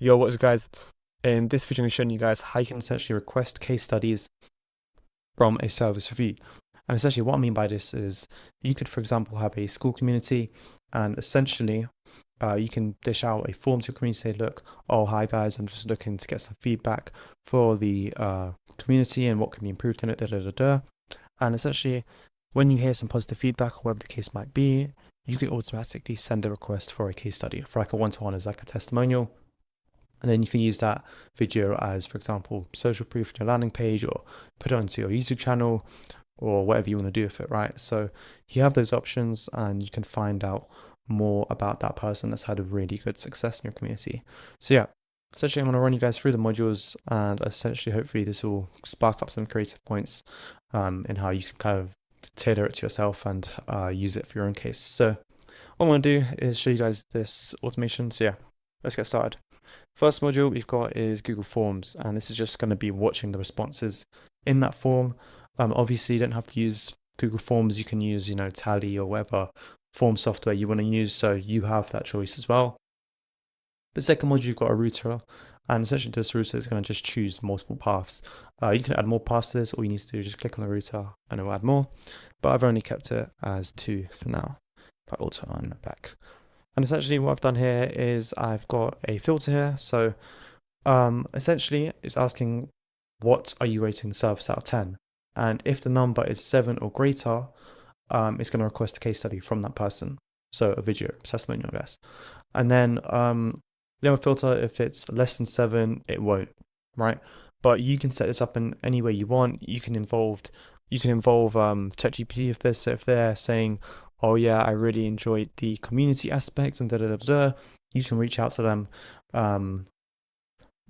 Yo, what's up guys? In this video, I'm showing you guys how you can essentially request case studies from a service review. And essentially what I mean by this is you could, for example, have a school community and essentially you can dish out a form to your community, say, look, oh, hi guys, I'm just looking to get some feedback for the community and what can be improved in it, da da da da. And essentially, when you hear some positive feedback or whatever the case might be, you can automatically send a request for a case study for like a one-to-one as like a testimonial. And then you can use that video as, for example, social proof on your landing page or put it onto your YouTube channel or whatever you want to do with it, right? So you have those options and you can find out more about that person that's had a really good success in your community. So yeah, essentially I'm going to run you guys through the modules and essentially hopefully this will spark up some creative points in how you can kind of tailor it to yourself and use it for your own case. So what I'm going to do is show you guys this automation. So yeah, let's get started. First module we've got is Google Forms, and this is just going to be watching the responses in that form. Obviously, you don't have to use Google Forms. You can use, Tally or whatever form software you want to use, so you have that choice as well. The second module, you've got a router, and essentially this router is going to just choose multiple paths. You can add more paths to this. All you need to do is just click on the router and it will add more, but I've only kept it as 2 for now. If I auto on back. And essentially what I've done here is I've got a filter here. So essentially it's asking what are you rating the service out of 10? And if the number is 7 or greater, it's going to request a case study from that person. So a video testimonial, I guess. And then the other filter, if it's less than 7, it won't, right? But you can set this up in any way you want. You can involve ChatGPT with this. So if they're saying, oh yeah, I really enjoyed the community aspects and da da da da, you can reach out to them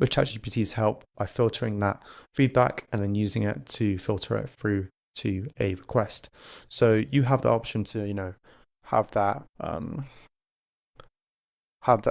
with ChatGPT's help by filtering that feedback and then using it to filter it through to a request. So you have the option to, have that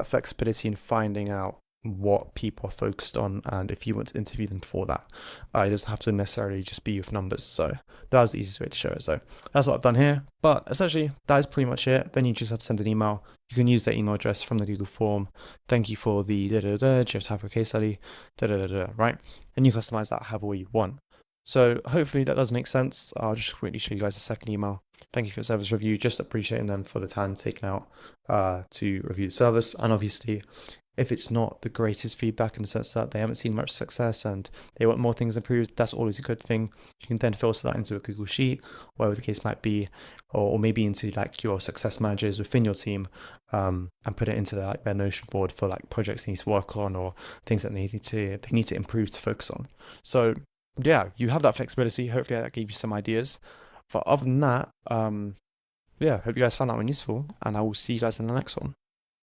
flexibility in finding out what people are focused on and if you want to interview them for that. It doesn't have to necessarily just be with numbers. So that was the easiest way to show it. So that's what I've done here. But essentially, that is pretty much it. Then you just have to send an email. You can use that email address from the Google form. Thank you for the da da da. Do you have time for a case study? Da da da da. Right? And you customize that however you want. So hopefully that does make sense. I'll just quickly show you guys a second email. Thank you for the service review. Just appreciating them for the time taken out to review the service. And obviously, if it's not the greatest feedback in the sense that they haven't seen much success and they want more things improved, that's always a good thing. You can then filter that into a Google Sheet, whatever the case might be, or maybe into like your success managers within your team, and put it into their Notion board for like projects they need to work on or things that they need to improve to focus on. So yeah, you have that flexibility. Hopefully that gave you some ideas. But other than that, yeah, hope you guys found that one useful, and I will see you guys in the next one.